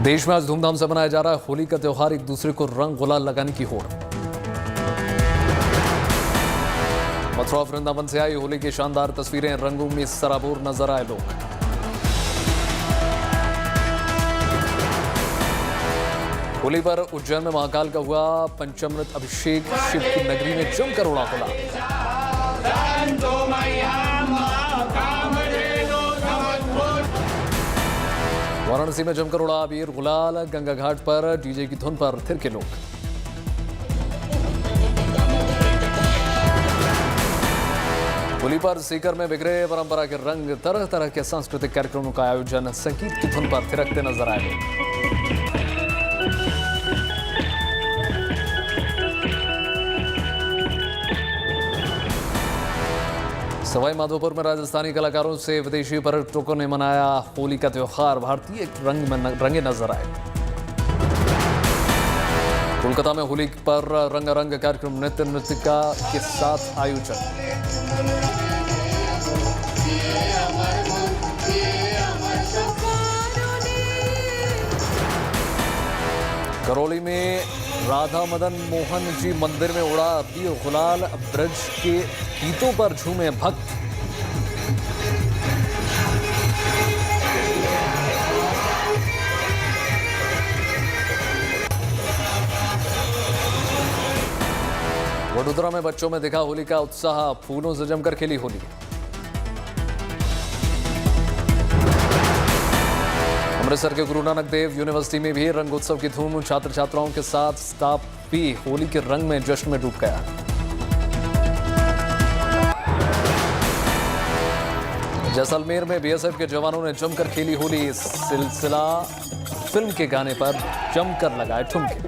देश में आज धूमधाम से मनाया जा रहा है होली का त्योहार। एक दूसरे को रंग गुलाल लगाने की होड़। मथुरा वृंदावन से आई होली की शानदार तस्वीरें, रंगों में सराबोर नजर आए लोग। होली पर उज्जैन में महाकाल का हुआ पंचामृत अभिषेक, शिव की नगरी में जमकर उड़ा होला। वाराणसी में जमकर उड़ा अबीर गुलाल, गंगा घाट पर डीजे की धुन पर थिरके लोग। होली पर सीकर में बिखरे परंपरा के रंग, तरह तरह के सांस्कृतिक कार्यक्रमों का आयोजन, संगीत की धुन पर थिरकते नजर आए लोग। सवाई माधोपुर में राजस्थानी कलाकारों से विदेशी पर्यटकों ने मनाया होली का त्योहार। भारतीय रंग में रंगे नजर आए। कोलकाता में होली पर रंगारंग कार्यक्रम, नृत्य के साथ आयोजन। करौली में राधा मदन मोहन जी मंदिर में उड़ा अबीर गुलाल, ब्रज के गीतों पर झूमे भक्त। वडोदरा में बच्चों में दिखा होली का उत्साह, फूलों से जमकर खेली होली। अमृतसर के गुरु नानक देव यूनिवर्सिटी में भी रंगोत्सव की धूम, छात्र छात्राओं के साथ स्टाफ भी होली के रंग में जश्न में डूब गया। जैसलमेर में बीएसएफ के जवानों ने जमकर खेली होली। सिलसिला फिल्म के गाने पर जमकर लगाए ठुमके।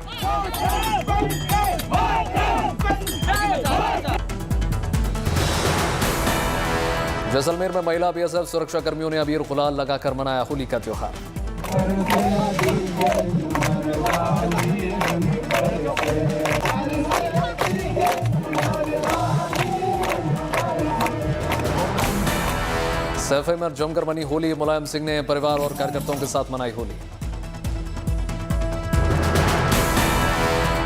जैसलमेर में महिला बीएसएफ सुरक्षा कर्मियों ने अबीर गुलाल लगाकर मनाया होली का त्योहार। सैफे में जमकर बनी होली। मुलायम सिंह ने परिवार और कार्यकर्ताओं के साथ मनाई होली।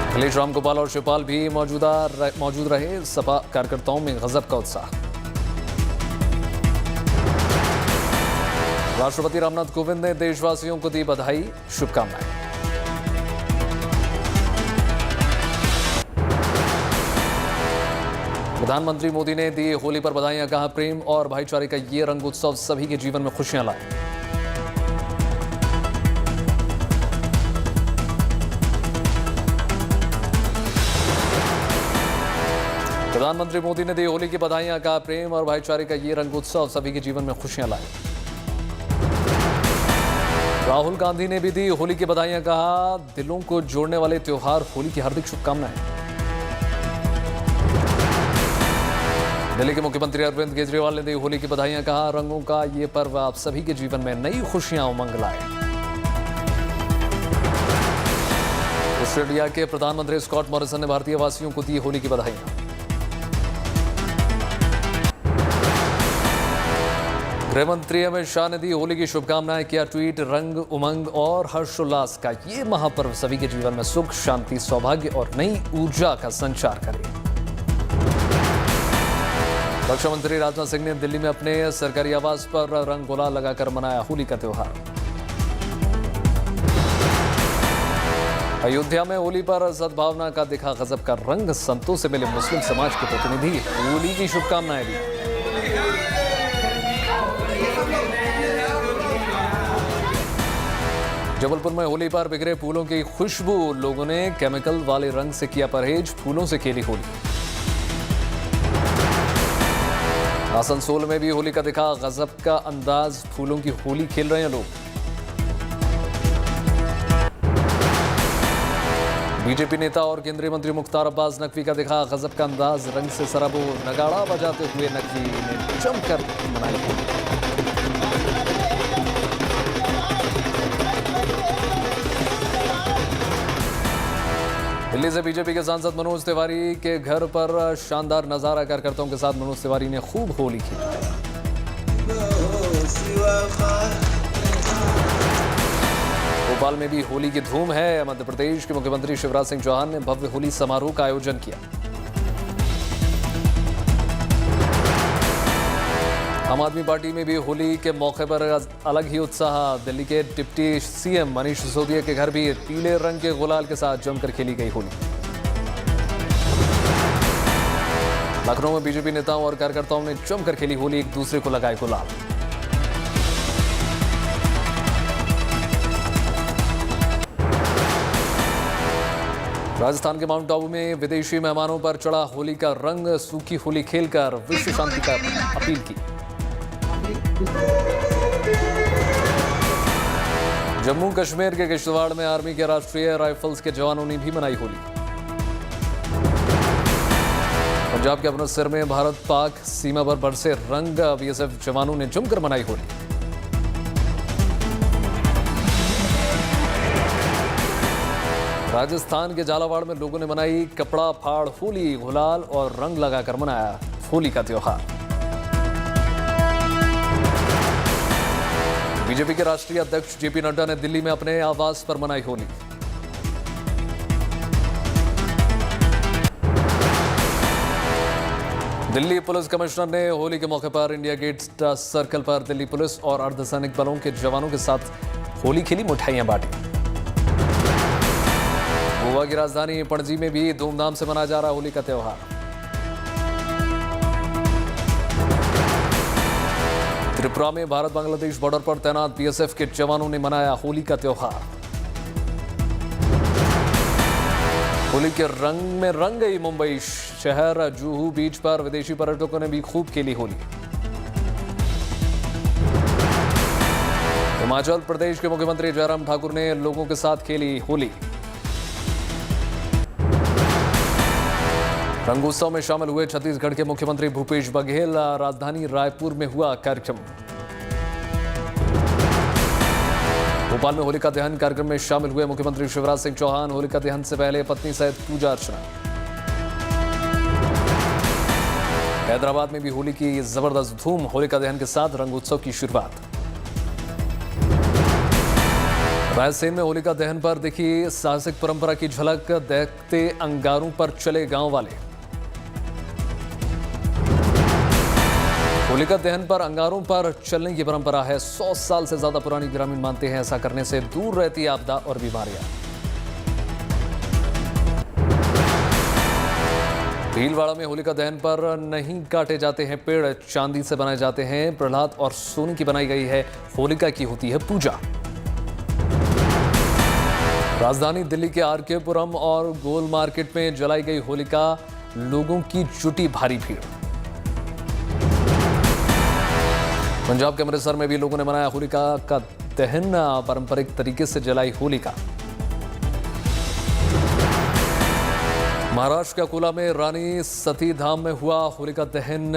अखिलेश रामगोपाल और शिवपाल भी मौजूद रहे। सपा कार्यकर्ताओं में गजब का उत्साह। राष्ट्रपति रामनाथ कोविंद ने देशवासियों को दी बधाई, शुभकामनाएं। प्रधानमंत्री मोदी ने दी होली पर बधाइयां, कहा प्रेम और भाईचारे का ये रंग उत्सव सभी के जीवन में खुशियां लाए। प्रधानमंत्री मोदी ने दी होली की बधाइयां, कहा प्रेम और भाईचारे का ये रंग उत्सव सभी के जीवन में खुशियां लाए। राहुल गांधी ने भी दी होली की बधाइयां, कहा दिलों को जोड़ने वाले त्योहार होली की हार्दिक शुभकामनाएं। दिल्ली के मुख्यमंत्री अरविंद केजरीवाल ने दी होली की बधाइयां, कहा रंगों का ये पर्व आप सभी के जीवन में नई खुशियां उमंग लाए। ऑस्ट्रेलिया के प्रधानमंत्री स्कॉट मॉरिसन ने भारतीय वासियों को दी होली की बधाइयां। गृह मंत्री अमित शाह ने दी होली की शुभकामनाएं, किया ट्वीट, रंग, उमंग और हर्षोल्लास का ये महापर्व सभी के जीवन में सुख, शांति, सौभाग्य और नई ऊर्जा का संचार करे। रक्षा मंत्री राजनाथ सिंह ने दिल्ली में अपने सरकारी आवास पर रंग गुलाल लगाकर मनाया होली का त्योहार। अयोध्या में होली पर सद्भावना का दिखा गजब का रंग, संतों से मिले मुस्लिम समाज के प्रतिनिधि, होली की शुभकामनाएं दी। जबलपुर में होली पर बिखरे फूलों की खुशबू, लोगों ने केमिकल वाले रंग से किया परहेज, फूलों से खेली होली। आसनसोल में भी होली का दिखा गजब का अंदाज, फूलों की होली खेल रहे हैं लोग। बीजेपी नेता और केंद्रीय मंत्री मुख्तार अब्बास नकवी का दिखा गजब का अंदाज, रंग से सराबोर, नगाड़ा बजाते हुए नकवी ने जमकर मनाई होली। दिल्ली से बीजेपी के सांसद मनोज तिवारी के घर पर शानदार नजारा, कार्यकर्ताओं के साथ मनोज तिवारी ने खूब होली की। भोपाल में भी होली की धूम है। मध्य प्रदेश के मुख्यमंत्री शिवराज सिंह चौहान ने भव्य होली समारोह का आयोजन किया। आम आदमी पार्टी में भी होली के मौके पर अलग ही उत्साह। दिल्ली के डिप्टी सीएम मनीष सिसोदिया के घर भी पीले रंग के गुलाल के साथ जमकर खेली गई होली। लखनऊ में बीजेपी नेताओं और कार्यकर्ताओं ने जमकर खेली होली, एक दूसरे को लगाए गुलाल। राजस्थान के माउंट आबू में विदेशी मेहमानों पर चढ़ा होली का रंग। सूखी होली खेलकर विश्व शांति का अपील की। जम्मू कश्मीर के किश्तवाड़ में आर्मी के राष्ट्रीय राइफल्स के जवानों ने भी मनाई होली। पंजाब के अमृतसर में भारत पाक सीमा पर बरसे रंग। बीएसएफ जवानों ने जमकर मनाई होली। राजस्थान के झालावाड़ में लोगों ने मनाई कपड़ा फाड़ होली। गुलाल और रंग लगाकर मनाया होली का त्योहार। बीजेपी के राष्ट्रीय अध्यक्ष जेपी नड्डा ने दिल्ली में अपने आवास पर मनाई होली। दिल्ली पुलिस कमिश्नर ने होली के मौके पर इंडिया गेट सर्कल पर दिल्ली पुलिस और अर्धसैनिक बलों के जवानों के साथ होली खेली, मिठाइयां बांटी। गोवा की राजधानी पणजी में भी धूमधाम से मनाया जा रहा होली का त्योहार। त्रिपुरा में भारत बांग्लादेश बॉर्डर पर तैनात बीएसएफ के जवानों ने मनाया होली का त्योहार। होली के रंग में रंग गई मुंबई शहर। जुहू बीच पर विदेशी पर्यटकों ने भी खूब खेली होली। हिमाचल प्रदेश के मुख्यमंत्री जयराम ठाकुर ने लोगों के साथ खेली होली। रंगोत्सव में शामिल हुए छत्तीसगढ़ के मुख्यमंत्री भूपेश बघेल। राजधानी रायपुर में हुआ कार्यक्रम। भोपाल में होलिका दहन कार्यक्रम में शामिल हुए मुख्यमंत्री शिवराज सिंह चौहान। होलिका दहन से पहले पत्नी सहित पूजा अर्चना। हैदराबाद में भी होली की जबरदस्त धूम। होलिका दहन के साथ रंगोत्सव की शुरुआत। रायसेन में होलिका दहन पर देखी साहसिक परंपरा की झलक। देखते अंगारों पर चले गांव वाले। होलिका दहन पर अंगारों पर चलने की परंपरा है 100 साल से ज्यादा पुरानी। ग्रामीण मानते हैं ऐसा करने से दूर रहती है आपदा और बीमारियां। भीलवाड़ा में होलिका दहन पर नहीं काटे जाते हैं पेड़, चांदी से बनाए जाते हैं। प्रहलाद और सोने की बनाई गई है होलिका की होती है पूजा। राजधानी दिल्ली के आरके पुरम और गोल मार्केट में जलाई गई होलिका। लोगों की जुटी भारी भीड़। पंजाब के अमृतसर में भी लोगों ने मनाया होलिका का दहन। पारंपरिक तरीके से जलाई होलिका। महाराष्ट्र के अकोला में रानी सती धाम में हुआ होलिका दहन।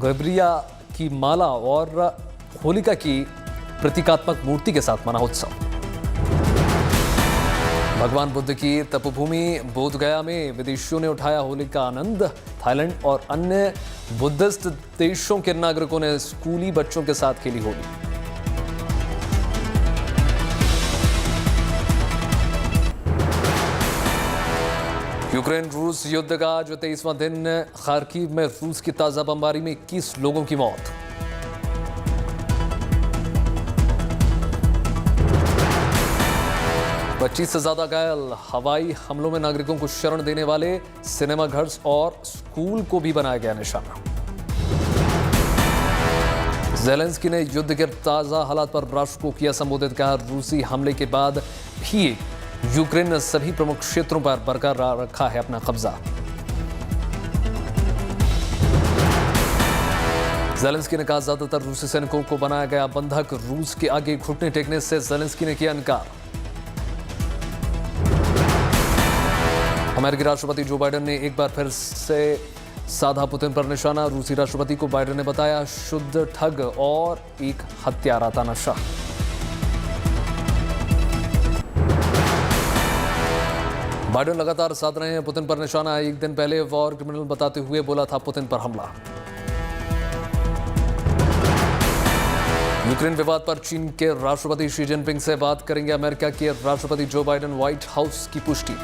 गबरिया की माला और होलिका की प्रतीकात्मक मूर्ति के साथ मना उत्सव। भगवान बुद्ध की तपोभूमि बोधगया में विदेशियों ने उठाया होली का आनंद। थाईलैंड और अन्य बुद्धिस्ट देशों के नागरिकों ने स्कूली बच्चों के साथ खेली होली। यूक्रेन रूस युद्ध का आज 23वां दिन। खार्किव में रूस की ताजा बमबारी में 21 लोगों की मौत। पच्चीस से ज्यादा घायल। हवाई हमलों में नागरिकों को शरण देने वाले सिनेमा घर और स्कूल को भी बनाया गया निशाना। ज़ेलेंस्की ने युद्ध के ताजा हालात पर राष्ट्र को किया संबोधित। कहा रूसी हमले के बाद भी यूक्रेन ने सभी प्रमुख क्षेत्रों पर बरकरार रखा है अपना कब्जा। ज़ेलेंस्की ने कहा ज्यादातर रूसी सैनिकों को बनाया गया बंधक। रूस के आगे घुटने टेकने से ज़ेलेंस्की ने किया इनकार। अमेरिकी राष्ट्रपति जो बाइडेन ने एक बार फिर से साधा पुतिन पर निशाना। रूसी राष्ट्रपति को बाइडेन ने बताया शुद्ध ठग और एक हत्यारा तानाशाह। बाइडेन लगातार साध रहे हैं पुतिन पर निशाना। एक दिन पहले वॉर क्रिमिनल बताते हुए बोला था पुतिन पर हमला। यूक्रेन विवाद पर चीन के राष्ट्रपति शी जिनपिंग से बात करेंगे अमेरिका के राष्ट्रपति जो बाइडेन, व्हाइट हाउस की पुष्टि।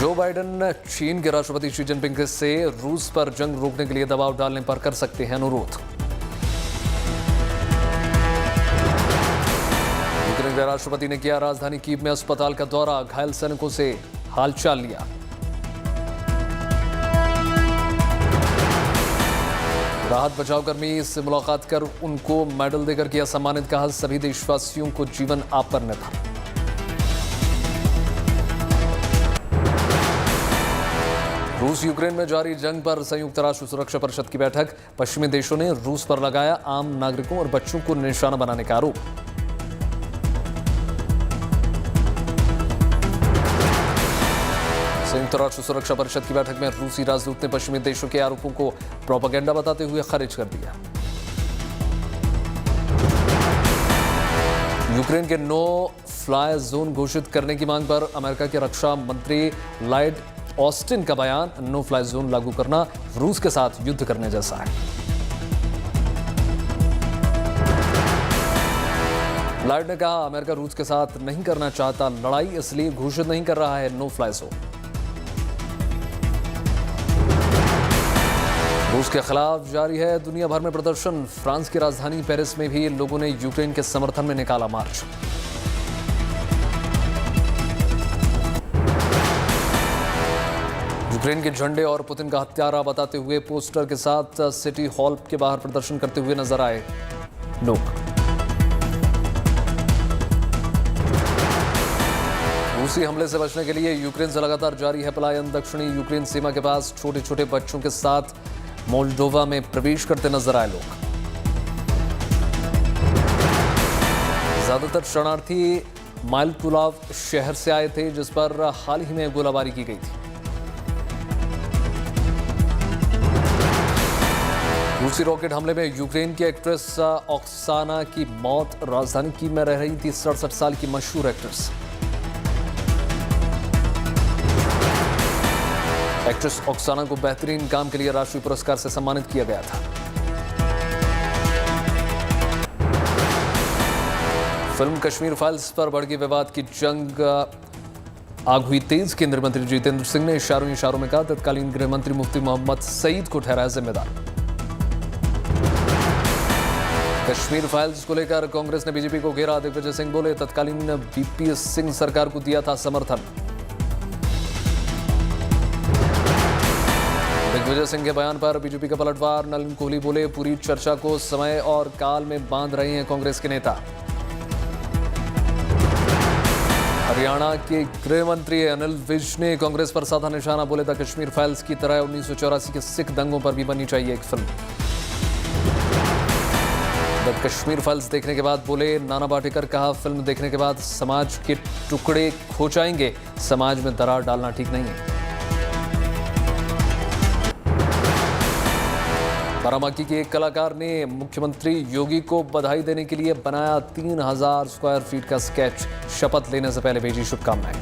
जो बाइडेन चीन के राष्ट्रपति शी जिनपिंग से रूस पर जंग रोकने के लिए दबाव डालने पर कर सकते हैं अनुरोध। यूक्रेन के राष्ट्रपति ने किया राजधानी कीव में अस्पताल का दौरा, घायल सैनिकों से हालचाल लिया। राहत बचाव कर्मी से मुलाकात कर उनको मेडल देकर किया सम्मानित, कहा सभी देशवासियों को जीवन आप पर निर्भर। रूस यूक्रेन में जारी जंग पर संयुक्त राष्ट्र सुरक्षा परिषद की बैठक, पश्चिमी देशों ने रूस पर लगाया आम नागरिकों और बच्चों को निशाना बनाने का आरोप। संयुक्त राष्ट्र सुरक्षा परिषद की बैठक में रूसी राजदूत ने पश्चिमी देशों के आरोपों को प्रोपेगेंडा बताते हुए खारिज कर दिया। यूक्रेन के नो फ्लाई जोन घोषित करने की मांग पर अमेरिका के रक्षा मंत्री लॉयड ऑस्टिन का बयान, नो फ्लाई जोन लागू करना रूस के साथ युद्ध करने जैसा है। लॉयड ने कहा अमेरिका रूस के साथ नहीं करना चाहता लड़ाई, इसलिए घोषित नहीं कर रहा है नो फ्लाई जोन। रूस के खिलाफ जारी है दुनिया भर में प्रदर्शन, फ्रांस की राजधानी पेरिस में भी लोगों ने यूक्रेन के समर्थन में निकाला मार्च। यूक्रेन के झंडे और पुतिन का हत्यारा बताते हुए पोस्टर के साथ सिटी हॉल के बाहर प्रदर्शन करते हुए नजर आए लोग। रूसी हमले से बचने के लिए यूक्रेन से लगातार जारी है पलायन, दक्षिणी यूक्रेन सीमा के पास छोटे छोटे बच्चों के साथ मोल्डोवा में प्रवेश करते नजर आए लोग। ज्यादातर शरणार्थी माइलकुलाव शहर से आए थे, जिस पर हाल ही में गोलाबारी की गई थी। रूसी रॉकेट हमले में यूक्रेन की एक्ट्रेस ऑक्साना की मौत, राजधानी कीव में रह रही थी 67 साल की मशहूर एक्ट्रेस। एक्ट्रेस ऑक्साना को बेहतरीन काम के लिए राष्ट्रीय पुरस्कार से सम्मानित किया गया था। फिल्म कश्मीर फाइल्स पर भड़की विवाद की जंग आग हुई तेज, केंद्रीय मंत्री जितेंद्र सिंह ने इशारों में कहा तत्कालीन गृह मंत्री मुफ्ती मोहम्मद सईद को ठहराया जिम्मेदार। कश्मीर फाइल्स को लेकर कांग्रेस ने बीजेपी को घेरा, दिग्विजय सिंह बोले तत्कालीन वीपी सिंह सरकार को दिया था समर्थन। दिग्विजय सिंह के बयान पर बीजेपी का पलटवार, नलिन कोहली बोले पूरी चर्चा को समय और काल में बांध रहे हैं कांग्रेस के नेता। हरियाणा के गृह मंत्री अनिल विज ने कांग्रेस पर साधा निशाना, बोले था कश्मीर फाइल्स की तरह 1984 के सिख दंगों पर भी बननी चाहिए एक फिल्म। जब कश्मीर फाइल्स देखने के बाद बोले नाना पाटेकर, कहा फिल्म देखने के बाद समाज के टुकड़े खो जाएंगे, समाज में दरार डालना ठीक नहीं है। बाराबांकी के एक कलाकार ने मुख्यमंत्री योगी को बधाई देने के लिए बनाया 3000 स्क्वायर फीट का स्केच, शपथ लेने से पहले भेजी शुभकामनाएं।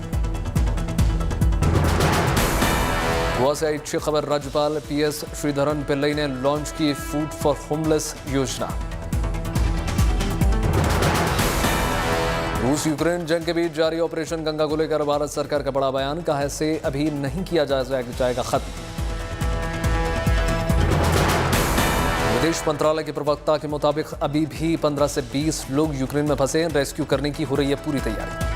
गोवा से आई अच्छी खबर, राज्यपाल पीएस श्रीधरन पिल्लई ने लॉन्च की फूड फॉर होमलेस योजना। रूस यूक्रेन जंग के बीच जारी ऑपरेशन गंगा को लेकर भारत सरकार का बड़ा बयान, कहा इसे अभी नहीं किया जाएगा खत्म। विदेश मंत्रालय के प्रवक्ता के मुताबिक अभी भी 15 से 20 लोग यूक्रेन में फंसे हैं, रेस्क्यू करने की हो रही है पूरी तैयारी।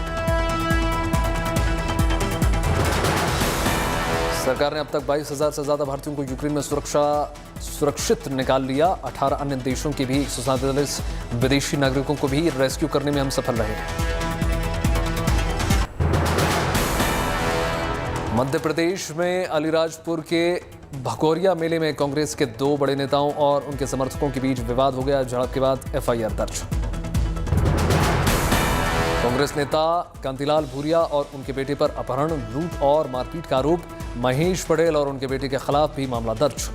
सरकार ने अब तक 22,000 से ज्यादा भारतीयों को यूक्रेन में सुरक्षित निकाल लिया। 18 अन्य देशों के भी 147 विदेशी नागरिकों को भी रेस्क्यू करने में हम सफल रहे। मध्य प्रदेश में अलीराजपुर के भगोरिया मेले में कांग्रेस के 2 बड़े नेताओं और उनके समर्थकों के बीच विवाद हो गया, झड़प के बाद एफआईआर दर्ज। कांग्रेस नेता कांतिलाल भूरिया और उनके बेटे पर अपहरण, लूट और मारपीट का आरोप, महेश पटेल और उनके बेटे के खिलाफ भी मामला दर्ज।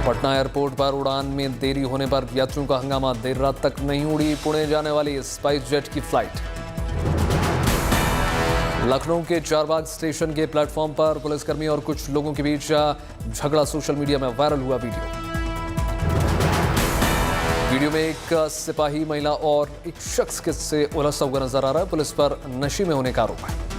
पटना एयरपोर्ट पर उड़ान में देरी होने पर यात्रियों का हंगामा, देर रात तक नहीं उड़ी पुणे जाने वाली स्पाइस जेट की फ्लाइट। लखनऊ के चारबाग स्टेशन के प्लेटफॉर्म पर पुलिसकर्मी और कुछ लोगों के बीच झगड़ा सोशल मीडिया में वायरल हुआ वीडियो में एक सिपाही महिला और एक शख्स से उलझता हुआ नजर आ रहा है। पुलिस पर नशे में होने का आरोप है।